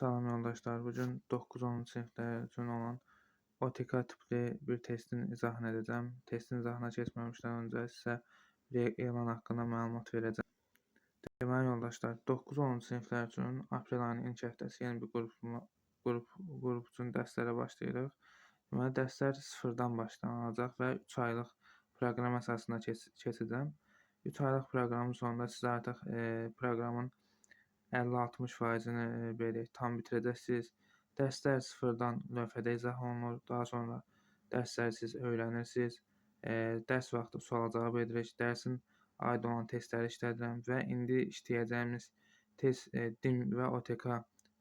Salam yoldaşlar. Bugün 9-10 siniflər üçün olan OTK tipli bir testin izahını edəcəm. Testin izahına keçməmişdən öncə sizə bir elan haqqında məlumat verəcəm. Deməli yoldaşlar, 9-10 siniflər üçün aprel ayının ilk həftəsi yeni bir qrup üçün dərslərə başlayırıq. Deməli, dərslər sıfırdan başlanacaq və 3 aylıq proqram əsasında keçəcəm. 3 aylıq proqramın sonunda siz artıq proqramın 50-60%-ni belə tam bitirəcəksiniz. Dərslər sıfırdan lövhədə izah olunur. Daha sonra dərsləri siz öyrənirsiniz. Dərs vaxtı sual-cavab edirik. Dərsin aid olan testləri işlədirəm və indi işləyəcəyimiz test DIM və OTK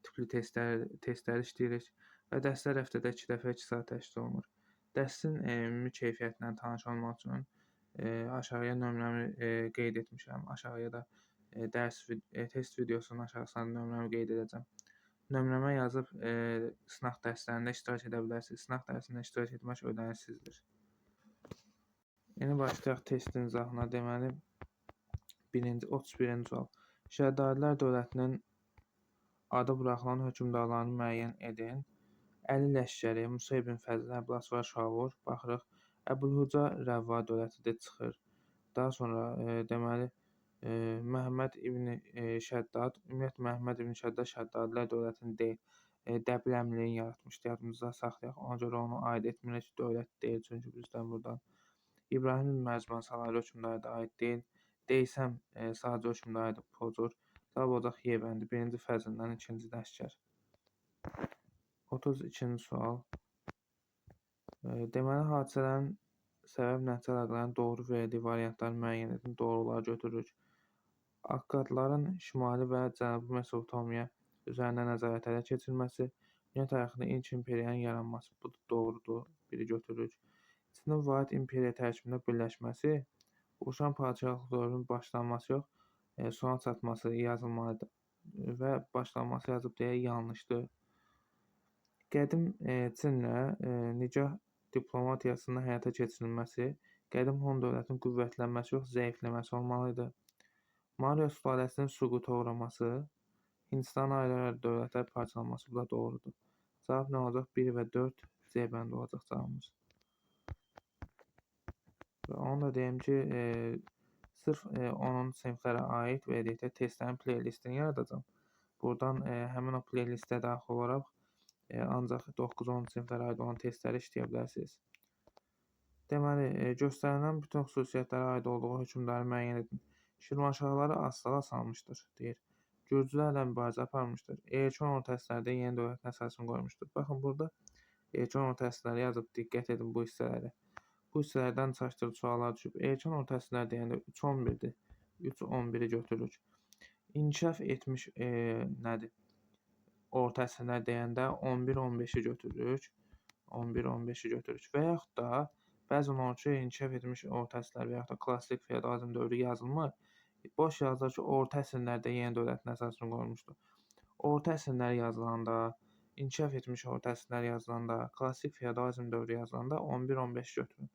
tipli testləri işləyirik və dərslər həftədə 2 dəfə 2 saat təşkil olunur. Dərsin ümumi keyfiyyətindən tanış olmaq üçün aşağıya nömrəmi qeyd etmişəm. Aşağıya da test videosunun aşağısına nömrəmi qeyd edəcəm. Nömrəmə yazıb sınaq dərslərində iştirak edə bilərsiniz. Sınaq dərsində iştirak etmək ödənişsizdir. Yeni başlayaq testin izahına. Deməli, 31-ci sual. Şəhidlər dövlətinin adı buraxılan hökmdarlarını müəyyən edin. Əli Ləşkəri, Musa ibn Fəzl, Əbülasvar Şavur, baxırıq. Əbülhuca Rəvva dövlətidir, çıxır. Daha sonra deməli, Məhəmməd ibn Şəddad, ümumiyyətlə Məhəmməd ibn Şəddad Şəddadilər dövlətini deyil, Dəbil əmrliyin yaratmışdı. Yadımızda saxlayaq. Ona görə onu aid etmirik, dövlət deyil, çünki bizdən buradan. İbrahim ibn Məcman Salaylı hökmdarı da aid deyil. Deysəm sadəcə hökmdarıdır, pozur. Cavab olacaq Yebəndi, 1-ci Fəzlindən 2-ci Ləşkər. 32-ci sual. Deməli, hadisələrin səbəb-nəticə əlaqələrini doğru verdiyi variantları müəyyən edin, doğruları götürürük. Akkadların şimali və cənubi Mesopotamiya üzərində nəzarət ələ keçirilməsi, dünya tarixində ilk imperiyanın yaranması, bu da doğrudur, biri götürürük. İçində vahid imperiya tərkibində birləşməsi, oluşan padşahlıq dövrünün başlanması yox, sona çatması yazılmalıdır və başlanması yazıb deyə yanlışdır. Qədim Çinlə nikah diplomatiyasının həyata keçirilməsi, qədim Hun dövlətinin qüvvətlənməsi yox, zəifləməsi olmalıdır. Maurya sülaləsinin süquta uğraması, Hindistanın ayrı-ayrı dövlətlər parçalanması, bu da doğrudur. Cavab nə olacaq? 1 və 4 C bəndi olacaq cavabımız. Və onu da deyim ki, sırf 10-cu siniflərə aid verdikdə testlərin playlistini yaradacam. Buradan həmin o playlistə daxil olaraq ancaq 9-10 siniflərə aid olan testləri işləyə bilərsiniz. Deməli, göstərilən bütün xüsusiyyətlərə aid olduğu hökmdarı müəyyən edin. Şirvanşahları asıla salmışdır, deyir. Gürcülərlə mübarizə aparmışdır. Erkən orta əsrlərdə yeni dövlətin əsasını qoymuşdur. Baxın, burada erkən orta əsrləri yazıb, diqqət edin bu hissələrə. Bu hissələrdən çaşdırıcı suallar düşüb. Erkən orta əsrlər deyəndə 3-11-dir. 3-11-i götürürük. İnkişaf etmiş nədir? Orta əsrlər deyəndə 11-15-i götürürük. 11-15-i götürürük. Və yaxud da bəzən olur ki, inkişaf etmiş orta əsrlər və yaxud da klassik feodalizm dövrü yazılmır. Boş yazılır ki, orta əsrlərdə yeni dövlətin əsasını qoymuşdur. Orta əsrlər yazılanda, inkişaf etmiş orta əsrlər yazılanda, klassik feodalizm dövrü yazılanda 11-15 götürün.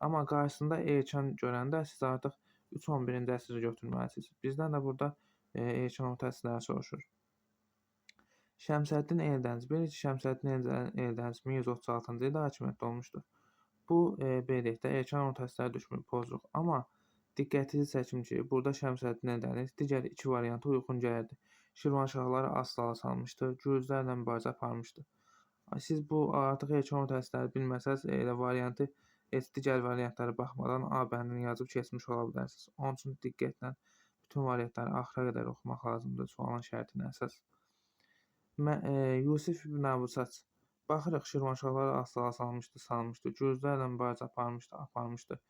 Amma qarşısında erkən görəndə siz artıq 3-11-ci əsri götürməlisiniz. Bizdən də burada erkən orta əsrləri soruşur. Şəmsəddin Eldəniz. Bilirik ki, Şəmsəddin Eldəniz 1136-cı ildə hakimiyyətdə olmuşdur. Bu, beləlikdə, erkən orta əsrlərə düşmür, pozuruq. Amma diqqətinizi çəkim ki, burada Şəmsəddin Eldəniz digər 2 variantı uyğun gəlirdi. Şirvanşahları asıla salmışdı, gürcülərlə mübarizə aparmışdı. Siz bu artıq erkən orta əsrləri bilməsəz, elə variantı digər variantlara baxmadan A bəndini yazıb keçmiş ola bilərsiniz. Onun üçün diqqətlə bütün variantları axıra qədər oxumaq lazımdır sualın şərtinə əsas. Yusif ibn Əbusaç. Baxırıq, Şirvanşahları asıla salmışdı, gürcülərlə mübarizə aparmışdı.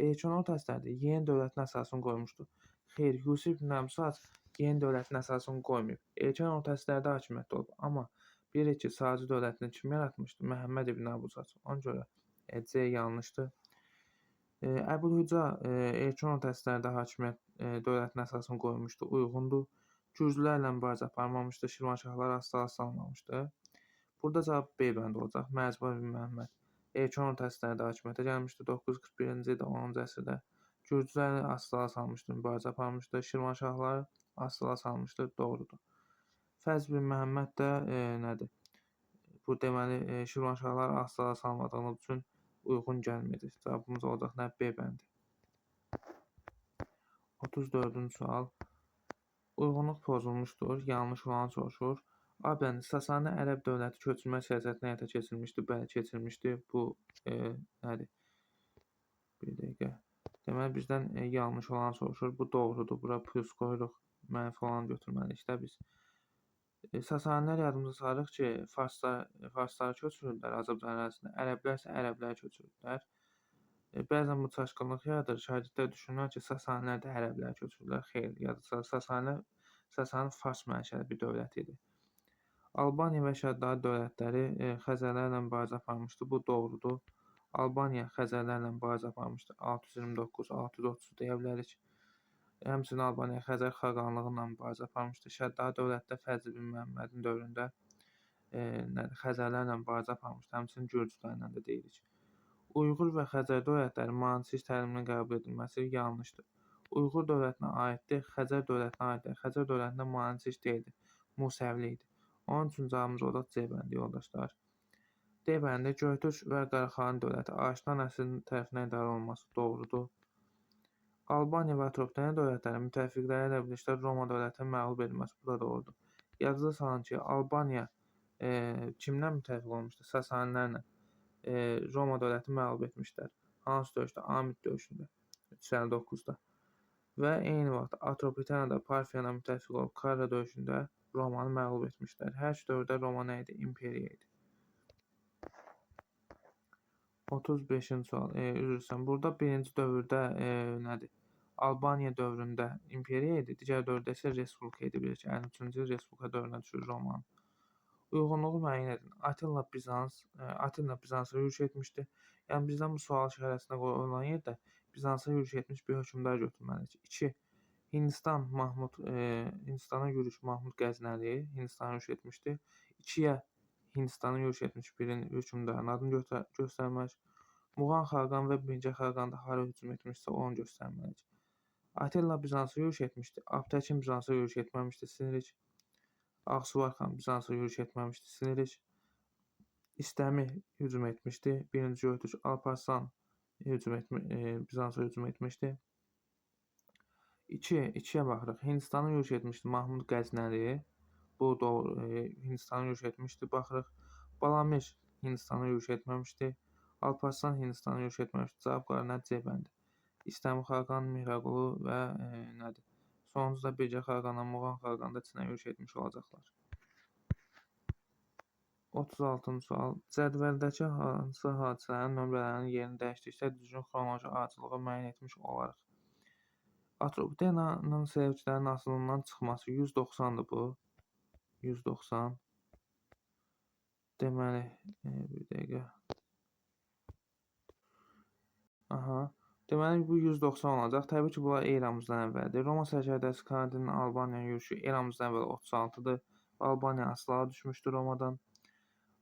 Erkən orta əsrlərdə yeni dövlətin əsasını qoymuşdu. Xeyr, Yusif ibn Əbusaç yeni dövlətin əsasını qoymayıb. Erkən orta əsrlərdə hakimiyyətdə olub. Amma bilirik ki, Sacı dövlətini kim yaratmışdı? Məhəmməd ibn Əbusaç. Ona görə C yanlışdır. Əbülhüca erkən orta əsrlərdə hakimiyyət dövlətin əsasını qoymuşdu. Uyğundur. Gürcülərlə mübarizə aparmamışdı. Şirvanşahları asıla salmamışdı. Burada cavab B bəndi olacaq. Məcbur ibn Məhəmməd. Erkən orta əsrlərdə hakimiyyətə gəlmişdi. 941-ci ildə 10-cu əsrdə gürcüləri asıla salmışdı, mübarizə aparmışdı. Şirvanşahları asıla salmışdı, doğrudur. Fəzl bin Məhəmməd də nədir? Bu deməli Şirvanşahlar asılı salmadığımız üçün uyğun gəlmir. Cavabımız olacaq nə? B bəndi. 34-cü sual. Uyğunluq pozulmuşdur. Yanlış olanı soruşur. A bəndi. Sasani Ərəb dövləti köçürmə siyasətini həyata keçirmişdir. Bəli, keçirmişdir. Bu nədir? Bir dəqiqə. Deməli bizdən yanlış olanı soruşur. Bu doğrudur. Bura plus qoyuruq. Mənfi olanı götürməliyik də biz. Sasanilər yadımıza salırıq ki, farsları köçürürlər Azərbaycan ərazisinə. Ərəblər isə ərəbləri köçürürlər. Bəzən bu çaşqınlıq yaradır. Şagirdlər düşünürlər ki, Sasanilər də ərəbləri köçürürlər. Xeyr, yadda Sasani fars mənşəli bir dövlət idi. Albaniya və Şəddadi dövlətləri Xəzərlərlə mübarizə aparmışdı. Bu doğrudur. Albaniya Xəzərlərlə mübarizə aparmışdı. 629-630 deyə bilərik. Həmçinin Albaniya Xəzər xaqanlığı ilə mübarizə aparmışdı. Şəddadi dövlətdə Fəzl bin Məhəmmədin dövründə Xəzərlərlə mübarizə aparmışdı. Həmçinin Gürcülərlə də deyirik. Uyğur və Xəzər dövlətləri monarxist təliminin qəbul edilməsi yanlışdır. Uyğur dövlətinə aiddir, Xəzər dövlətinə aiddir. Xəzər dövlətində monarxist deyildi, Musəvli idi. Onun üçün cavabımız olacaq C bəndi, yoldaşlar. D bəndi Göytürk və Qaraxan dövləti Aşnan nəslinin tərəfindən idarə olunması doğrudur. Albaniya və Atropatena dövlətləri müttəfiqləri ilə birlikdə Roma dövlətinin məğlub edilməsi bu da doğrudur. Yadınıza salın ki, Albaniya kimdən müttəfiq olmuşdur? Sasanilərlə. Roma dövləti məğlub etmişlər. Hansı döyüşdə? Amid döyüşündə 359-da. Və eyni vaxt Atropatena da Parfiyana müttəfiq olub Karra döyüşündə Romanı məğlub etmişlər. Hər iki dövrdə Roma nə idi? İmperiya idi. 35-ci sual. Üzr istəyirəm. Burada birinci dövrdə nədir? Albaniya dövründə imperiya idi. Digər dövrdə isə respublika idi. 53-cü respublika dövrünə düşür Romanın. Uyğunluğu müəyyən edin. Attila Bizansa yürüş etmişdi. Yəni bizdən bu sual işarəsində qoyulan yerdə Bizansa yürüş etmiş bir hökmdar götürməliyik. 2. Hindistana yürüş Mahmud Qəznəli Hindistana yürüş etmişdi. 2-yə Hindistana yürüş etmiş bir hökmdarın adını göstərməliyik. Muğan Xaqan və Mirzə Xaqan da hara hücum etmişsə onu göstərməliyik. Attila Bizansa yürüş etmişdi. Abtəkin Bizansa yürüş etməmişdi, silirik. Ağsuvar xan Bizansa yürüş etməmişdi, silirik. İstəmi hücum etmişdi. Birinci Göytürk Alparslan Bizansa hücum etmişdi. 2-yə baxırıq. Hindistana yürüş etmişdi Mahmud Qəznəli. Bu doğru. Hindistana yürüş etmişdi. Baxırıq. Balamir Hindistana yürüş etməmişdi. Alparslan Hindistana yürüş etməmişdi. Cavab qalan nə? C bəndi. İstəmi Xaqan, Mihraqulu və nədir? Sonuncu da Bircə Xaqanla Muğan Xaqan da Çinə yürüş etmiş olacaqlar. 36-cı sual. Cədvəldəki hansı hadisələrin nömrələrinin yerini dəyişdikdə düzgün xronoloji ardıcılığı müəyyən etmiş olarıq? Atropatenanın Selevkilərin asılından çıxması 190-dır bu. 190. Deməli, bir dəqiqə. Deməli, bu 190 olacaq. Təbii ki, bunlar eramızdan əvvəldir. Roma sərkərdəsi Kanadinin Albaniya yürüşü eramızdan əvvəl 36-dır. Albaniya asılığa düşmüşdür Romadan.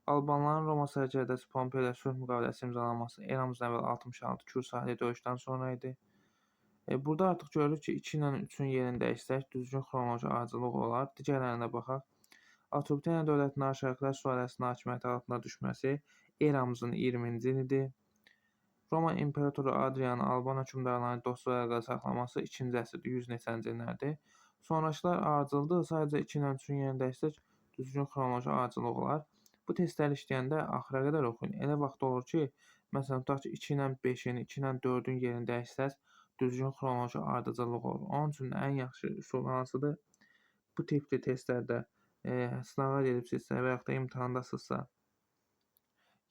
Albanların Roma sərkərdəsi Pompey ilə sülh müqaviləsi imzalanması eramızdan əvvəl 66 Kür sahili döyüşdən sonra idi. Burada artıq görürük ki, 2 ilə 3-ün yerini dəyişsək, düzgün xronoloji ardıcılıq olar. Digərlərinə baxaq. Atropatena dövlətinin Arşakilər sülaləsinin hakimiyyəti altına düşməsi eramızın 20-ci ilidir. Roma İmperatoru Adrianın Alban hökmdarlarını dostluq əlaqəsi saxlaması 2-ci əsrdə 100 neçənci illərdir. Sonrakılar ardıcıldır. Sadəcə 2 ilə 3-ün yerini dəyişsək, düzgün xronoloji ardıcılıq olar. Bu testləri işləyəndə axıra qədər oxuyun. Elə vaxt olur ki, məsələn, tutaq ki, 2 ilə 5-in, 2 ilə 4-ün yerini dəyişsəz, düzgün xronoloji ardıcıllıq olur. Onun üçün ən yaxşı üsul hansıdır? Bu tipli testlərdə sınava gedibsinizsə və yaxud da imtahandasınızsa,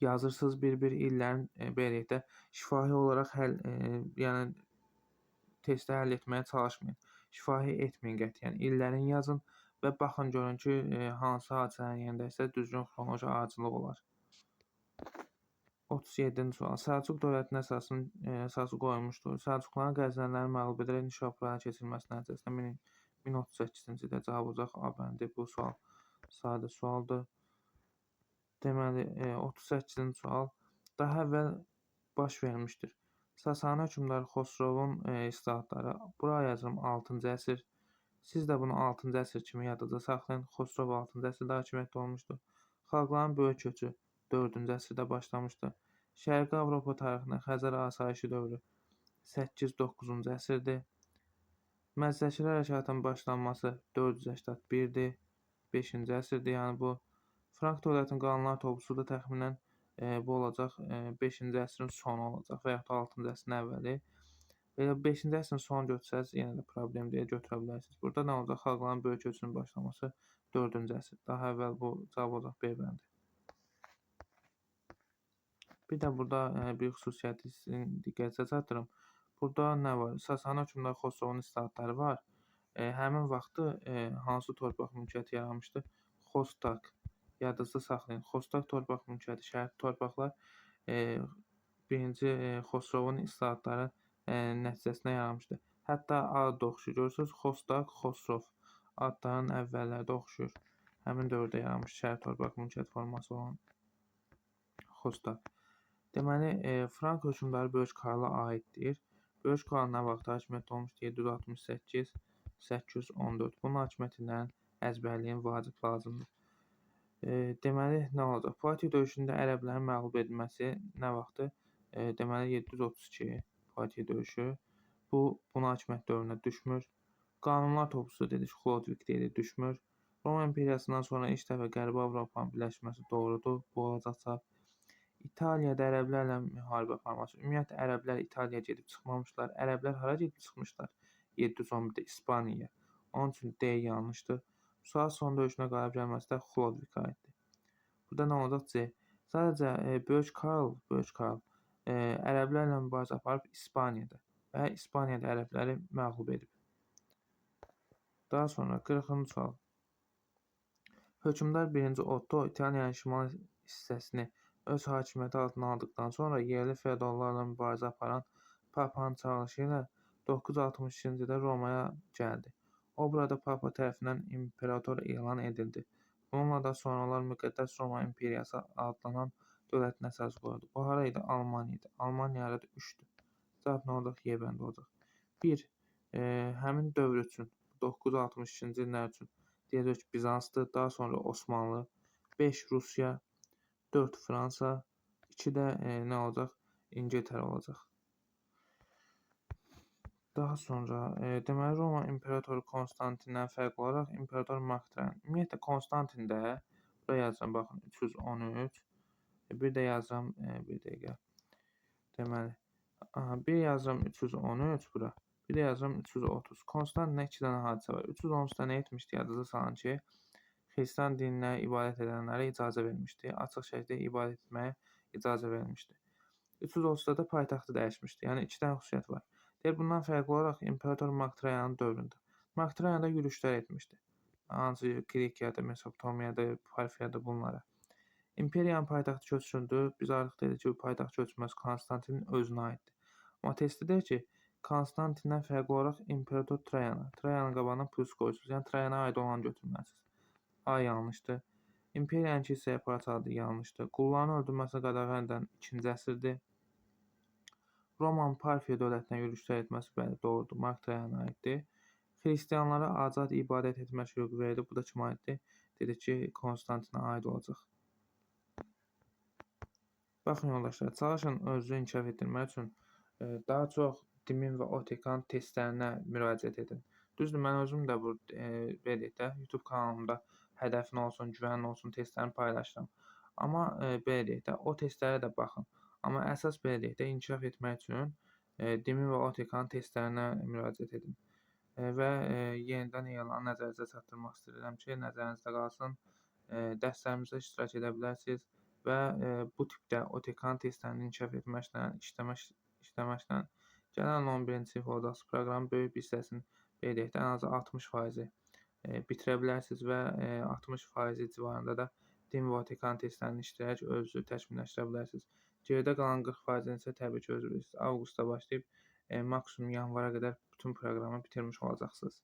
yazırsınız bir-bir illərin belə deyək də şifahi olaraq yəni testi həll etməyə çalışmayın. Şifahi etməyin qətiyyən. İllərin yazın və baxın görün ki, hansı hadisələrin yerindəsə düzgün xronoloji ardıcıllıq olar. 37-ci sual. Səlcuq dövlətinin əsası qoyulmuşdur. Səlcuqların Qəznəliləri məğlub edərək Nişapuraya keçirilməsi nəticəsində 1038-ci ildə cavab olacaq A bəndi. Bu sual sadə sualdır. Deməli, 38-ci sual. Daha əvvəl baş vermişdir. Sasani hökmdarı Xosrovun islahatları. Buraya yazıram 6-cı əsr. Siz də bunu 6-cı əsr kimi yadınızda saxlayın. Xosrov 6-cı əsrdə hakimiyyətdə olmuşdu. Xalqların böyük köçü 4-cü əsrdə başlamışdı. Şərqi Avropa tarixində Xəzər asayişi dövrü 8-9-cu əsrdir. Məzdəkilər hərəkatının başlanması 481-dir. 5-ci əsrdir, yəni bu. Frank dövlətinin qanunlar toplusu da təxminən bu olacaq 5-ci əsrin sonu olacaq və yaxud da 6-cı əsrin əvvəli. Belə 5-ci əsrin sonu götürsəz yenə də problem deyil, götürə bilərsiniz. Burada nə olacaq? Xalqların böyük köçünün başlaması 4-cü əsr. Daha əvvəl bu cavab olacaq B bəndi. Bir də burada bir xüsusiyyəti sizin diqqətinizə çatdırım. Burada nə var? Sasani hökmdarı Xosrovun islahatları var. Həmin vaxtı hansı torpaq mülkiyyəti yaranmışdı? Xostak. Yadınızda saxlayın. Xostak torpaq mülkiyyəti, şərqi torpaqlar birinci Xosrovun islahatları nəticəsində yaranmışdı. Hətta ad da oxşuyur. Görürsünüz, Xostak, Xosrov adların əvvəlləri də oxşuyur. Həmin dövrdə yaranmış şərq torpaq mülkiyyət forması olan Xostak. Deməli, Frank hökmdarı Böyük Karla aiddir. Böyük Karl nə vaxt hakimiyyətdə olmuşdur? 768-814. Bunun hakimiyyətindən əzbərliyin vacib lazımdır. Deməli, nə olacaq? Poitiers döyüşündə ərəblərin məğlub edilməsi nə vaxtdır? Deməli, 732 Poitiers döyüşü. Bu, buna hakimiyyət dövrünə düşmür. Qanunlar toplusu dedik, Xlodvig deyilir, düşmür. Roma imperiyasından sonra ilk dəfə Qərbi Avropanın birləşməsi doğrudur. Bu olacaqsa İtaliyada ərəblərlə müharibə aparması. Ümumiyyətlə, ərəblər İtaliyaya gedib çıxmamışlar. Ərəblər hara gedib çıxmışlar? 711-də İspaniyaya. Onun üçün D yanlışdır. Saat son döyüşünə qalib gəlməsi də Xlodvigə aiddir. Burada nə olacaq? C. Sadəcə Böyük Karl ərəblərlə mübarizə aparıb İspaniyada və İspaniyada ərəbləri məğlub edib. Daha sonra 40-cı sual. Hökmdar 1-ci Otto İtaliyanın şimal hissəsini öz hakimiyyəti altına aldıqdan sonra yerli feodallarla mübarizə aparan Papanın çağırışı ilə 962-ci ildə Romaya gəldi. O burada Papa tərəfindən imperator elan edildi. Bununla da sonralar Müqəddəs Roma İmperiyası adlanan dövlətin əsas qoyuldu. Bu hara idi? Almaniya idi. Almaniya harada 3-dür. Cavab nə olacaq? Y bəndi olacaq. 1. Həmin dövr üçün 962-ci illər üçün deyəcək ki, Bizansdır, daha sonra Osmanlı, 5 Rusiya, 4 Fransa, 2 də nə olacaq? İngiltərə olacaq. Daha sonra deməli Roma imperatoru Konstantindən fərqli olaraq imperator Mark Trajan. Ümumiyyətlə Konstantində bura yazıram, baxın 313. Bir də yazıram bir dəqiqə. Deməli bir yazıram 313 bura. Bir də yazıram 330. Konstantinə 2 dənə hadisə var. 313-də nə etmişdi? Yadınızda salın ki, Xristian dininə ibadət edənlərə icazə vermişdi. Açıq şəkildə ibadət etməyə icazə vermişdi. 330-da da paytaxtı dəyişmişdi. Yəni 2 dənə xüsusiyyət var. Deyir, bundan fərqli olaraq imperator Mark Trajanın dövründə. Mark Trajan da yürüşlər etmişdi. Hansı Qrikiyada, Mesopotamiyada, Parfiyada bunlara. İmperiyanın paytaxtı köçürüldü. Biz artıq dedik ki, bu paytaxt köçürməsi Konstantinin özünə aiddir. Amma testdə deyir ki, Konstantindən fərqli olaraq imperator Trajana. Trajanın qabağına plus qoyursunuz. Yəni Trajana aid olanı götürməlisiniz. A yanlışdır. İmperiyanın kilsəyə parçaladığı yanlışdır. Qulların öldürməsini qadağan edən 2-ci əsrdir. Romanın Parfiya dövlətinə yürüşlər etməsi bəli doğrudur. Mark Trajana aiddir. Xristianlara azad ibadət etmə hüququ verildi. Bu da kimə aiddir? Dedik ki, Konstantinə aid olacaq. Baxın yoldaşlar, çalışın özünüzü inkişaf etdirmək üçün daha çox Dimin və Otekan testlərinə müraciət edin. Düzdür, mən özüm də bu YouTube kanalımda hədəfin olsun, güvənin olsun testlərini paylaşıram. Amma belə deyək də, o testlərə də baxın. Amma əsas belə deyək də, inkişaf etmək üçün Dimin və Otekan testlərinə müraciət edin. Və yenidən elanı nəzərinizə çatdırmaq istəyirəm ki, nəzərinizdə qalsın. Dərslərimizdə iştirak edə bilərsiniz və bu tipdə Otekan testlərini inkişaf etməklə, işləməklə gələn 11-ci sinif olacaqsınız. Proqramın böyük bir hissəsini belə deyək də, ən azı 60% bitirə bilərsiniz və 60% civarında da Din və Otekan testlərini işləyərək özünüzü təkmilləşdirə bilərsiniz. Geridə qalan 40%-ni isə təbii ki, özünüz bilirsiniz. Avqustda başlayıb maksimum yanvara qədər bütün proqramı bitirmiş olacaqsınız.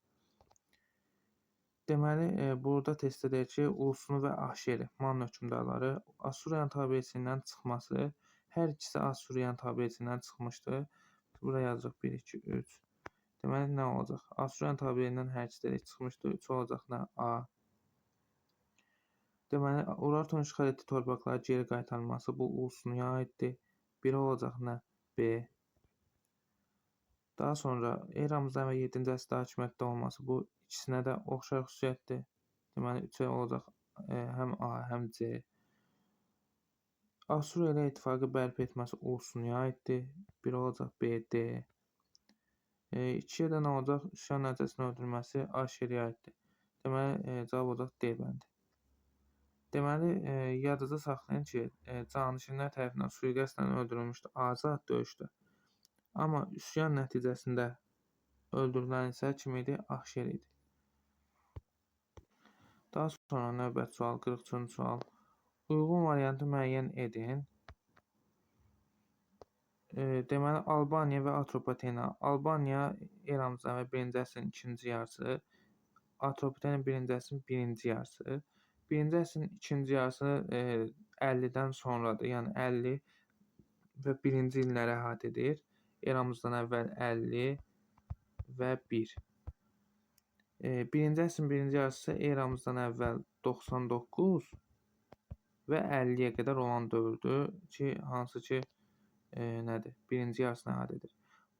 Deməli, burada testdə deyir ki, Ulusunu və Ahşeri, Man hökmdarları Assuriyan tabiçiliyindən çıxması, hər ikisi Assuriyan tabiçiliyindən çıxmışdı. Buraya yazacaq 1, 2, 3, Deməli, nə olacaq? Asuriyan tabeliyindən hər ikisi direkt çıxmışdır. 3 olacaq nə? A. Deməli, Urartunun işğal etdiyi torpaqlara geri qaytarılması bu Ulsunuya aiddir. 1 olacaq nə? B. Daha sonra eramızdan və 7-ci əsrdə hakimiyyətdə olması bu ikisinə də oxşar xüsusiyyətdir. Deməli, 3 olacaq həm A, həm C. Asuriya ilə ittifaqı bərpa etməsi Ulsunuya aiddir. 1 olacaq B, D. 2-yə də nə olacaq? Üsyan nəticəsində öldürülməsi Aşeriyə aiddir. Deməli, cavab olacaq D bəndi. Deməli, yadınızda saxlayın ki, canişinlər tərəfindən sui-qəsdlə öldürülmüşdü azad döyüşdə. Amma üsyan nəticəsində öldürülən isə kim idi? Ahşer idi. Daha sonra növbəti sual, 43-cü sual. Uyğun variantı müəyyən edin. Deməli, Albaniya və Atropatena. Albaniya eramızdan və 1-ci əsrin ikinci yarısı, Atropatena 1-ci əsrin birinci yarısı. 1-ci əsrin ikinci yarısı 50-dən sonradır. Yəni 50 və 1-ci illəri əhatə edir. Eramızdan əvvəl 50 və 1. 1-ci əsrin birinci yarısı eramızdan əvvəl 99 və 50-yə qədər olan dövrdür ki, hansı ki nədir? Birinci yarısını əhatə edir.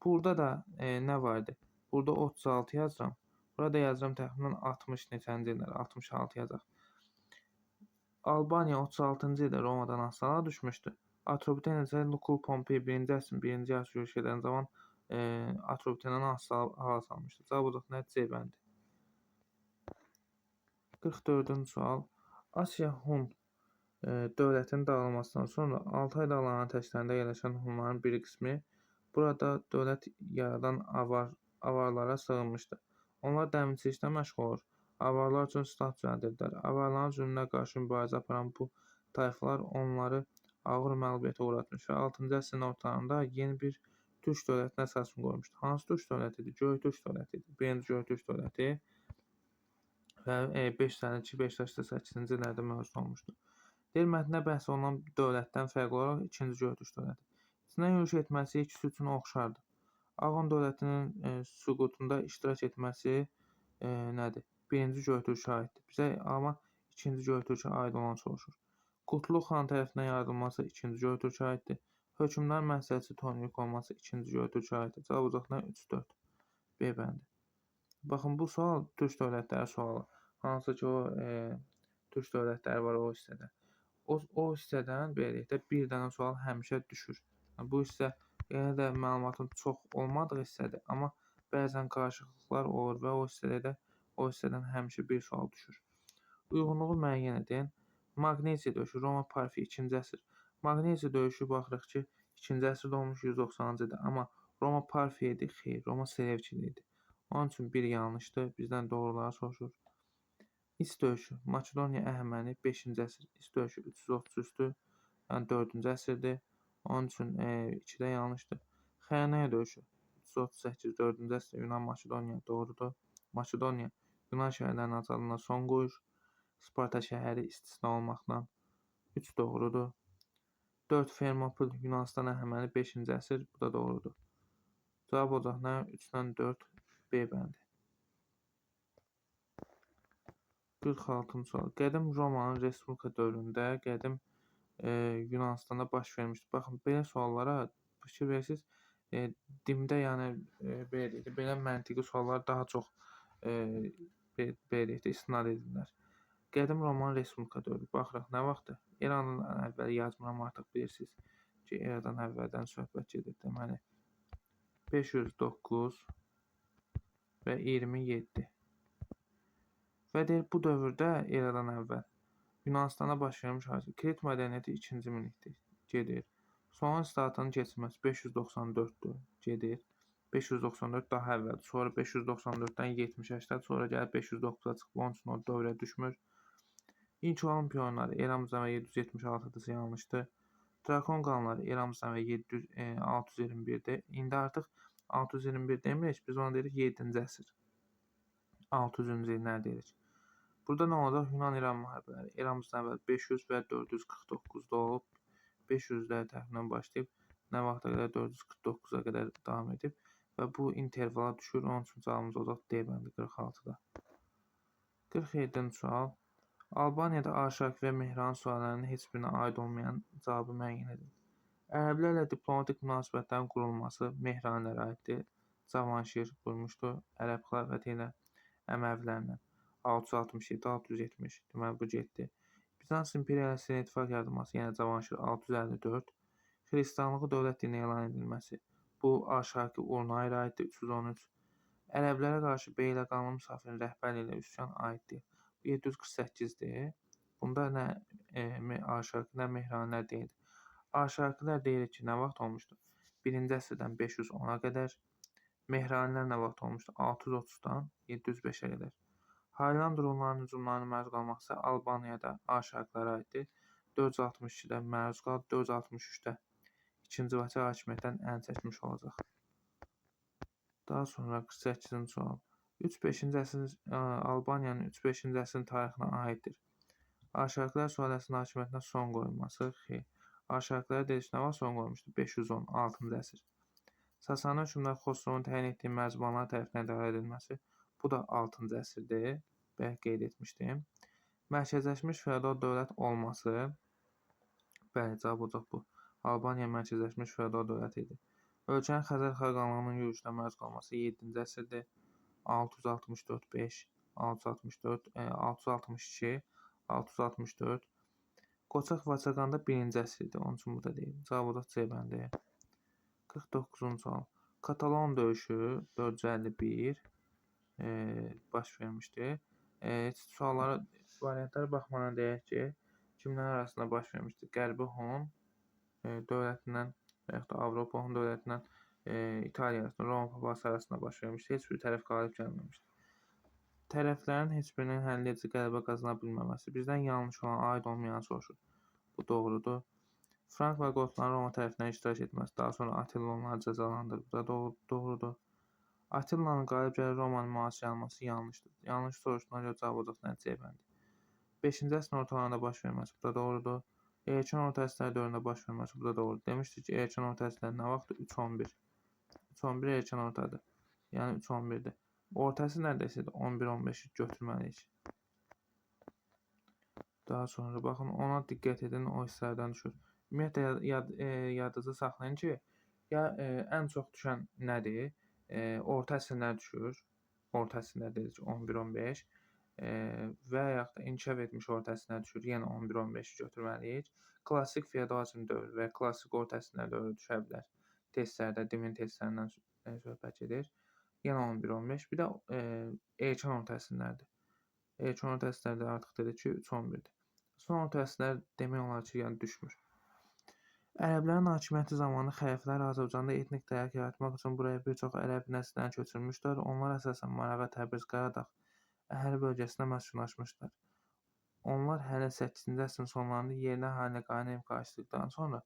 Burada da nə vardı? Burada 36 yazıram. Burada yazıram təxminən 60 neçənci illər, 66 yazaq. Albaniya 36-cı ildə Romadan asılığa düşmüşdü. Atropatena isə Lukul Pompey 1-ci əsrin birinci yarısı yürüş edən zaman Atropatenanı hala salmışdı. Cavab olacaq nə? C bəndi. 44-cü sual. Asiya Hun dövlətin dağılmasından sonra Altay dağlarının ətəklərində yerləşən Hunların bir qismi burada dövlət yaradan avarlara sığınmışdı. Onlar dəmirçiliklə məşğul olur. Avarlar üçün silah düzəldirdilər. Avarların zülmünə qarşı mübarizə aparan bu tayfalar onları ağır məğlubiyyətə uğratmış və 6-cı əsrin ortalarında yeni bir türk dövlətinə əsasını qoymuşdu. Hansı türk dövləti idi? Göytürk dövləti idi. Birinci Göytürk dövləti və 552-588-ci illərdə mövcud olmuşdu. Deyir, mətndə bəhs olunan dövlətdən fərqli olaraq 2-ci Göytürk dövləti. İçindən yürüş etməsi ikisi üçün oxşardır. Ağon dövlətinin süqutunda iştirak etməsi nədir? 1-ci Göytürkə aiddir. Bizə amma 2-ci Göytürkə aid olan soruşur. Qutluq xan tərəfindən yaradılması 2-ci Göytürkə aiddir. Hökmdar məsləhətçi Tonrik olması 2-ci Göytürkə aiddir. Cavab olacaq 3-4. B bəndi. Baxın, bu sual türk dövlətləri sualı. Hansı ki, o türk dövlətləri var o hissədə. O hissədən belə də bir dənə sual həmişə düşür. Bu hissə yenə də məlumatın çox olmadığı hissədir, amma bəzən qarışıqlıqlar olur və o hissədən həmişə bir sual düşür. Uyğunluğu müəyyən edin. Maqneziya döyüşü, Roma Parfi 2-ci əsr. Maqneziya döyüşü baxırıq ki, 2-ci əsrdə olmuş 190-cı ildə, amma Roma Parfi idi, xeyr, Roma Selevkili idi. Onun üçün bir yanlışdır, bizdən doğruları soruşur. İs döyüşü, Makedoniya Əhəməni 5-ci əsr. İs döyüşü 333-dür, yəni 4-cü əsrdir. Onun üçün 2-də yanlışdır. Xəyanəyə döyüşü 338, 4-cü əsr Yunan Makedoniya doğrudur. Makedoniya Yunan şəhərlərinin azadlığına son qoyur. Sparta şəhəri istisna olmaqla 3 doğrudur. 4 Fermopil Yunanistan Əhəməni 5-ci əsr, bu da doğrudur. Cavab olacaq nə? 3-dən 4 B bəndi. 46-cı sual. Qədim Romanın Respublika dövründə qədim Yunanistanda baş vermişdir. Baxın, belə suallara fikir versiniz, dimdə yəni belə məntiqi suallar daha çox istinad edirlər. Qədim Roman Respublika dövrü. Baxırıq, nə vaxtdır? Erandan əvvəl yazmıram, artıq bilirsiniz ki, eradan əvvəldən söhbət gedir. Deməli, 509 və 27. Və deyir, bu dövrdə eradan əvvəl Yunanistanda baş vermiş hadisə. Krit mədəniyyəti 2-ci minlikdir, gedir. Son statının keçirməsi 594-dür, gedir. 594 daha əvvəl, sonra 594-dən 78-də, sonra gəlib 509-a çıxıb, onun üçün o dövrə düşmür. İlk Olimpiya oyunları eramızdan və 776-dır, yanlışdır. Drakon qanunları eramızdan və 621-də. İndi artıq 621 demirik, biz ona deyirik 7-ci əsr. 600-cü illər deyirik. Burada nə olacaq? Yunan-İran müharibələri eramızdan əvvəl 500 və 449-da olub. 500-də təxminən başlayıb, nə vaxta qədər 449-a qədər davam edib və bu intervala düşür. Onun üçün cavabımız olacaq D bəndi 46-da. 47-ci sual. Albaniyada Arşak və Mehran suallarının heç birinə aid olmayan cavabı müəyyən edin. Ərəblərlə diplomatik münasibətlərin qurulması Mehranlərə aiddir. Cavanşir qurmuşdu ərəb xilafəti ilə Əməvilərlə. 667-670. Deməli bu getdi. Bizans imperiyasının ittifaq yaradılması, yəni Cavanşir 654. Xristianlığı dövlət dini elan edilməsi. Bu Arşaki Urnaya aiddir 313. Ərəblərə qarşı Beyləqanlı Müsafirin rəhbərliyi ilə üsyan aiddir. Bu 748-dir. Bunda nə Arşaki, nə Mehranilər deyilir. Arşakilər deyilir ki, nə vaxt olmuşdur? 1-ci əsrdən 510-a qədər. Mehranilər nə vaxt olmuşdur? 630-dan 705-ə qədər. Hayland Rumlarının hücumlarına məruz qalmaq isə Albaniyada Arşaklara aiddir. 462-də məruz qaldı, 463-də ikinci Vaçe hakimiyyətdən əl çəkmiş olacaq. Daha sonra 48-ci sual. 3-5-ci əsr Albaniyanın 3-5-ci əsrin tarixinə aiddir. Arşakilər sülaləsinin hakimiyyətinə son qoyulması. Arşakilər deyilir nə vaxt son qoymuşdur? 516-cı əsr. Sasani hökmdar Xosrovun təyin etdiyi mərzbanlar tərəfindən idarə edilməsi. Bu da 6-cı əsrdir. Bəli, qeyd etmişdim. Mərkəzləşmiş feodal dövlət olması. Bəli, cavab olacaq bu. Albaniya mərkəzləşmiş feodal dövlət idi. Ölkənin Xəzər xaqanlığının yürüşünə məruz qalması 7-ci əsrdir. 664-5, 664, 662, 664. Qoçaq Vaçaqanda 1-ci əsrdir. Onun üçün bu da deyil. Cavab olacaq C bəndi. 49-cu sual. Katalon döyüşü 451 baş vermişdi. Suallara, variantlara baxmadan deyək ki, kimlər arasında baş vermişdi? Qərbi Hun dövlətindən və yaxud da Avropa Hun dövlətindən İtaliya arasında, Roma papası arasında baş vermişdi. Heç bir tərəf qalib gəlməmişdi. Tərəflərin heç birinin həlledici qələbə qazana bilməməsi. Bizdən yanlış olan, aid olmayan soruşur. Bu doğrudur. Frank və Qotların Roma tərəfindən iştirak etməsi, daha sonra Attila onları cəzalandırır. Bu da doğrudur. Attilanın qalib gəlir Romanın mühasirəyə alması yanlışdır. Yanlış soruşduğuna görə cavab olacaq nə C bəndi. 5-ci əsrin ortalarında baş verməsi, bu da doğrudur. Erkən orta əsrlər dövründə baş verməsi, bu da doğrudur. Demişdik ki, erkən orta əsrlər nə vaxtdır? 3-11. 3-11 erkən ortadır. Yəni 3-11-dir. Ortası nərdəsə 11-15-i götürməliyik. Daha sonra baxın, ona diqqət edin, o hissələrdən düşür. Ümumiyyətlə yadınızda saxlayın ki, ya ən çox düşən nədir? Orta əsrlər düşür. Orta əsrlər dedik ki, 11-15 və yaxud da inkişaf etmiş orta əsrlər düşür. Yenə 11-15-i götürməliyik. Klassik feodalizm dövrü və klassik orta əsrlər dövrü düşə bilər. Testlərdə, dimin testlərindən söhbət edir. Yenə 11-15. Bir də erkən orta əsrlərdir. Erkən orta əsrlərdə artıq dedik ki, 3-11-dir. Son orta əsrlər demək olar ki, yəni düşmür. Ərəblərin hakimiyyəti zamanı xəliflər Azərbaycanda etnik dayaq yaratmaq üçün buraya bir çox ərəb nəslindən köçürmüşlər. Onlar əsasən Marağa, Təbriz, Qaradağ əhəli bölgəsində məskunlaşmışlar. Onlar hələ 8-ci əsrin sonlarında yerli əhali qaynayıb qarşıladıqdan sonra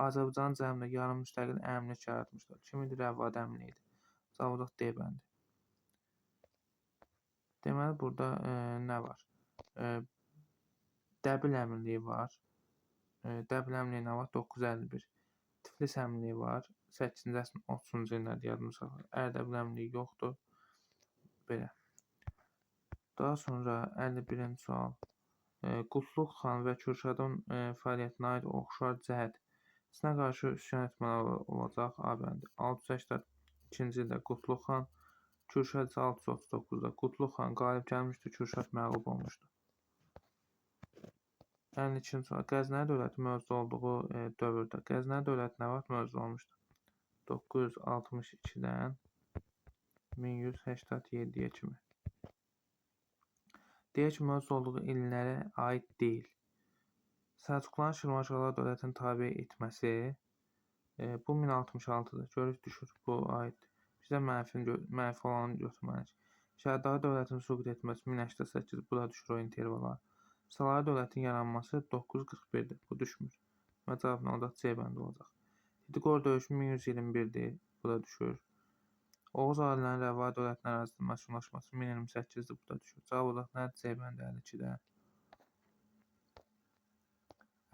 Azərbaycanın cəmində yarım müstəqil əmlik yaratmışlar. Kim idi? Rəvvad əmli idi. Cavab olacaq D bəndi. Deməli, burada nə var? Dəbil əmrliyi var. Dəbil əmrliyi nə var? 951. Tiflis əmrliyi var. 8-ci əsrin 30-cu illərdə yadımda saxlayın. Ərdəbil əmrliyi yoxdur. Belə. Daha sonra 51-ci sual. Qutluq xan və Kürşadın fəaliyyətinə aid oxşar cəhət sinə qarşı üsyan etmələri olacaq. A bəndi. 682-ci ildə Qutluq xan, Kürşad isə 639-da. Qutluq xan qalib gəlmişdi, Kürşad məğlub olmuşdu. 52-ci sual. Qəznəli dövləti mövcud olduğu dövrdə Qəznəli dövləti nə vaxt mövcud olmuşdu? 962-dən 1187-yə kimi. Deyək ki, mövcud olduğu illərə aid deyil. Səlcuqların Şirvanşahlar dövlətinin tabe etməsi bu 1066-dır. Görüş düşür. Bu aiddir. Bizə mənfi olanı götürməliyik. Şəhərdarı dövlətinin süqut etməsi 1088, bu da düşür o intervala. Salari dövlətin yaranması 941-dir. Bu düşmür. Və cavab nə olacaq? C bəndi olacaq. Tiqor döyüşü 1121-dir. Bu da düşür. Oğuz ailələrin Rəva dövlətinin ərazisində məskunlaşması 1028-dir. Bu da düşür. Cavab olacaq nə? C bəndi 52-də.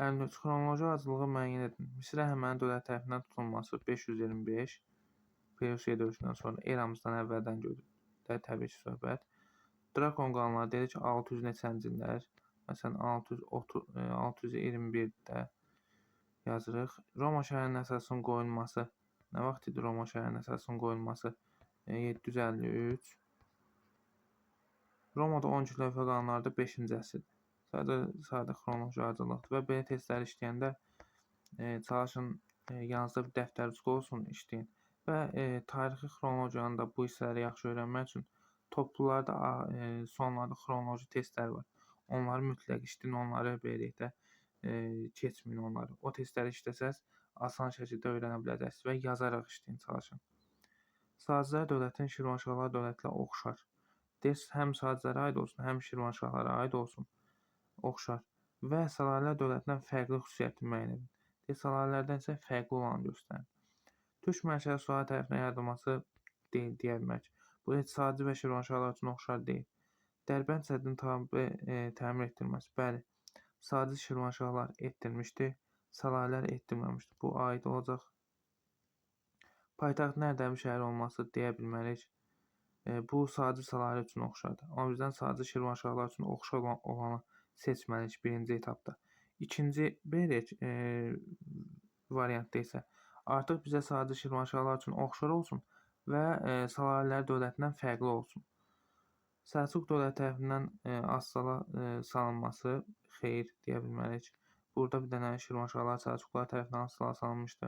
53. Xronoloji ardıcılığı müəyyən edin. Misir Əhəməni dövləti tərəfindən tutulması 525. Perusiya döyüşündən sonra eramızdan əvvəldən gedir təbii ki söhbət. Drakon qanunları deyir ki 600 neçənci illər, məsələn 621-də yazırıq. Roma şəhərinin əsasının qoyulması nə vaxt idi? Roma şəhərinin əsasının qoyulması 753. Romada 12 lövhə qanunları da 5-ci əsrdir. Sadə xronoloji acılıqdır və belə testlər işləyəndə çalışın yanınızda bir dəftərcik olsun, işləyin və tarixi xronologiyanın da bu hissələri yaxşı öyrənmək üçün toplularda sonlarda xronoloji testlər var. Onları mütləq işləyin, onları beləliklə keçməyin onları. O testləri işləsəz asan şəkildə öyrənə biləcəksiniz və yazaraq işləyin, çalışın. Sacilər dövlətin Şirvanşahlar dövlətinə oxşar. Həm saclərə aid olsun, həm Şirvanşahlara aid olsun, oxşar və Səlailər dövlətindən fərqli xüsusiyyəti müəyyən edin. Səlaillərdən isə fərqli olanı göstərin. Türk mənşəli Suallar tərəfindən yaradılması deyə bilmək. Bu heç Sacı və Şirvanşahlar üçün oxşar deyil. Dərbənd səddinin təmir etdirilməsi. Bəli, Sacı Şirvanşahlar etdirmişdi, Səlailər etdirməmişdi. Bu aid olacaq. Paytaxtın Ərdəbil şəhəri olması deyə bilmərik. Bu Sacı Səlailər üçün oxşardır. Amma bizdən Sacı Şirvanşahlar üçün oxşar olanı seçməliyik birinci etapda. İkinci variantda isə artıq bizə Sacı Şirvanşahlar üçün oxşar olsun və Səlailər dövlətindən fərqli olsun. Səlcuq dövləti tərəfindən az-sala salınması xeyir deyə bilmərik. Burada bir dənə Şirvanşahlar Səlcuqlar tərəfindən az-sala salınmışdı.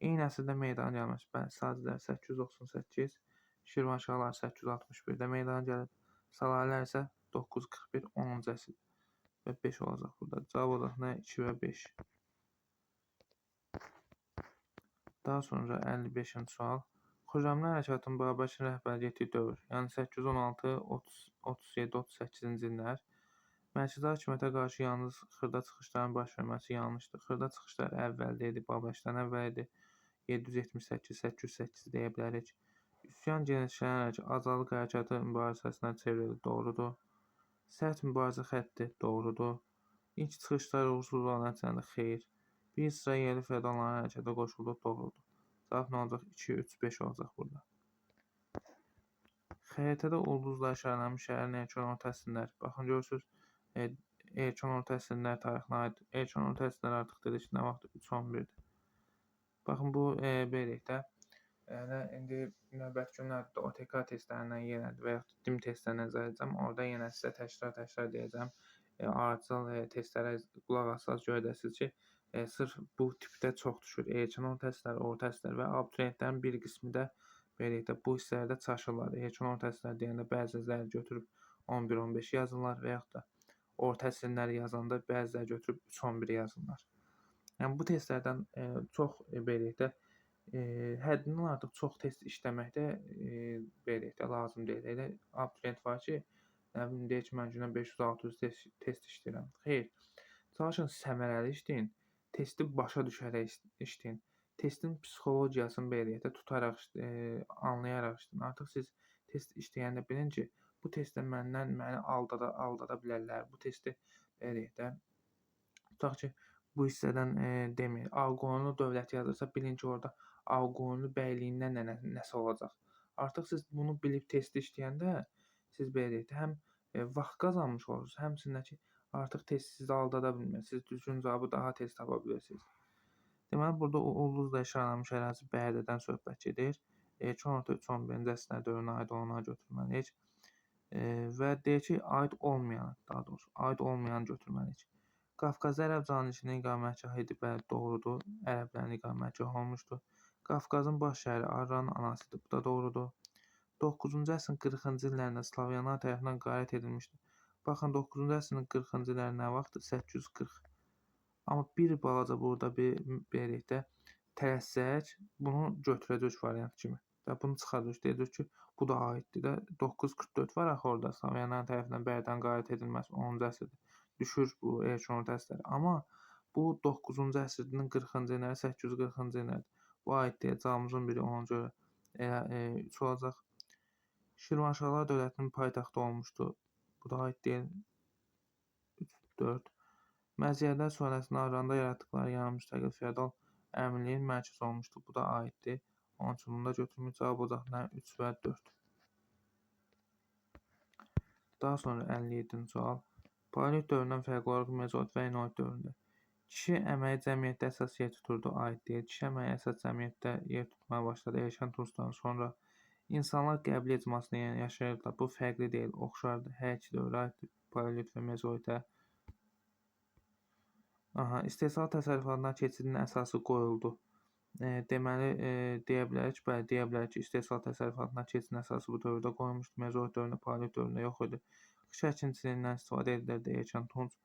Eyni əsrdə meydana gəlməsi. Bəli, Sacilər 898, Şirvanşahlar 861-də meydana gəlib. Səlailər isə 941, 10-cu əsr və 5 olacaq burada. Cavab olacaq nə? 2 və 5. Daha sonra 55-ci sual. Xürrəmlər hərəkatının Babəkin rəhbərlik etdiyi dövr, yəni 816-37-38-ci illər mərkəzi hakimiyyətə qarşı yalnız xırda çıxışların baş verməsi yanlışdır. Xırda çıxışlar əvvəldə idi, Babəkdən əvvəl idi. 778-808 deyə bilərik. Üsyan genişlənərək azadlıq hərəkatı mübarizəsinə çevrildi, doğrudur. Sərt mübarizə xətti, doğrudur. İlk çıxışlar uğursuzluqla nəticələndi, xeyr. Bir sıra yerli feodalların hərəkətə qoşuldu, doğrudur. Cavab nə olacaq? 2, 3, 5 olacaq burada. Xəritədə ulduzla işarələnmiş şəhərin erkən orta əsrlər. Baxın, görürsünüz, erkən orta əsrlər tarixinə aid. Erkən orta əsrlər artıq dedik nə vaxt? 3-11-dir. Baxın, bu beləliklə. İndi növbəti günlərdə OTK testlərindən yenə və yaxud DIM testlərinə nəzər edəcəm. Orada yenə sizə təkrar deyəcəm. Ardıcıl testlərə qulaq asasınız, görəcəksiniz ki, sırf bu tipdə çox düşür. Erkən orta əsrlər, orta əsrlər və abituriyentlərin bir qismi də beləliklə bu hissələrdə çaşırlar. Erkən orta əsrlər deyəndə bəziləri götürüb 11-15 yazırlar və yaxud da orta əsrləri yazanda bəziləri götürüb 3-11 yazırlar. Yəni bu testlərdən çox beləliklə həddindən artıq çox test işləməkdə beləliklə lazım deyil. Elə abituriyent var ki, deyək ki, mən günə 500-600 test işləyirəm. Xeyr, çalışın səmərəli işləyin, testi başa düşərək işləyin. Testin psixologiyasını beləliklə tutaraq, anlayaraq işləyin. Artıq siz test işləyəndə bilin ki, bu testdə məni aldada bilərlər. Bu testi beləliklə tutaq ki, bu hissədən demir. Ağqoyunlu dövlət yazırsa, bilin ki, orada Ağqoyunlu bəyliyindən nəsə olacaq. Artıq siz bunu bilib test işləyəndə siz beləliklə həm vaxt qazanmış olursunuz, həmçinin ki, artıq test sizi aldada bilmir. Siz düzgün cavabı daha tez tapa bilirsiniz. Deməli, burada ulduzla işarələnmiş ərazi Bərdədən söhbət gedir. Erkən orta 3-11-ci əsrlər dövrünə aid olanları götürməliyik. Və deyək ki, aid olmayan götürməliyik. Qafqazda ərəb canişinin iqamətgahı idi, bəli, doğrudur. Ərəblərin iqamətgahı olmuşdur. Qafqazın baş şəhəri Arranın anasıdır, bu da doğrudur. 9-cu əsrin 40-cı illərində Slavyanlar tərəfindən qarət edilmişdir. Baxın, 9-cu əsrin 40-cı illəri nə vaxtdır? 840. Amma bir balaca burada beləliklə tələssək, bunu götürəcək variant kimi. Və bunu çıxardıq, deyəcək ki, bu da aiddir də. 944 var axı orada Slavyanlar tərəfindən Bərdən qarət edilməsi 10-cu əsrdə. Düşür bu erkən orta əsrlər. Amma bu 9-cu əsrin 40-cı illəri, 840-cı illərdir. Bu aid deyil. Cavabımızın biri ona görə 3 olacaq. Şirvanşahlar dövlətinin paytaxtı olmuşdu. Bu da aid deyil. 3-4. Məziyyətlər sonrasında Arranda yaratdıqları yarı müstəqil feodal əmirliyin mərkəzi olmuşdu. Bu da aiddir. Onun üçün bunu da götürmürük. Cavab olacaq 3 və 4. Daha sonra 57-ci sual. Paleolit dövründən fərqli olaraq mezolit və eneolit dövründə kişi əməyi cəmiyyətdə əsas yer tuturdu, aid deyil. Kişi əməyi əsas cəmiyyətdə yer tutmaya başladı. Erkən Tunçdan sonra insanlar qəbile icmasında yaşayırdılar. Bu fərqli deyil, oxşardır. Hər iki dövrə aiddir. Paleolit və mezolitə. İstehsal təsərrüfatına keçidin əsası qoyuldu. Deməli, deyə bilərik, bəli, deyə bilərik ki, istehsal təsərrüfatına keçidin əsası bu dövrdə qoyulmuşdu. Mezolit dövründə, paleolit dövründə yox idi. Qış əkinçiliyindən istifadə edilirdi erkən Tunc.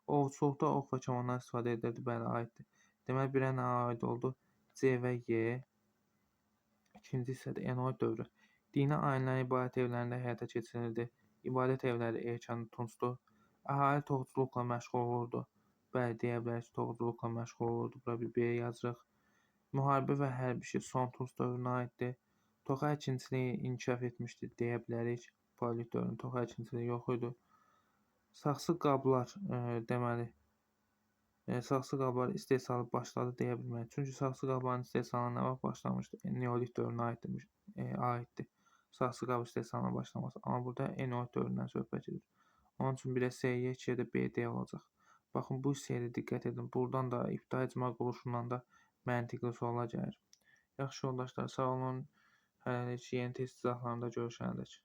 Ovçuluqda ox və kamandan istifadə edilirdi, bəli, aiddir. Deməli, birə nə aid oldu? C və Y. İkinci hissədə eneolit dövrü. Dini ayinlərin ibadət evlərində həyata keçirilirdi. İbadət evləri erkən Tuncdur. Əhali toxuculuqla məşğul olurdu. Bəli, deyə bilərik ki, toxuculuqla məşğul olurdu. Bura bir B yazırıq. Müharibə və hərbi işi son Tunc dövrünə aiddir. Toxa əkinçiliyi inkişaf etmişdir, deyə bilərik. Paleolit dövründə toxa əkinçiliyi yox idi. Saxsı qablar, deməli, saxsı qablar istehsalı başladı deyə bilmərik. Çünki saxsı qabların istehsalına nə vaxt başlamışdı? Neolit dövrünə aiddir. Saxsı qab istehsalına başlaması. Amma burada eneolit dövründən söhbət gedir. Onun üçün birə C-yə, 2-yə də B-D olacaq. Baxın, bu hissəyə diqqət edin. Buradan da ibtidai icma quruluşundan da məntiqli suallar gəlir. Yaxşı yoldaşlar, sağ olun. Hələlik yeni test izahlarında görüşənədək.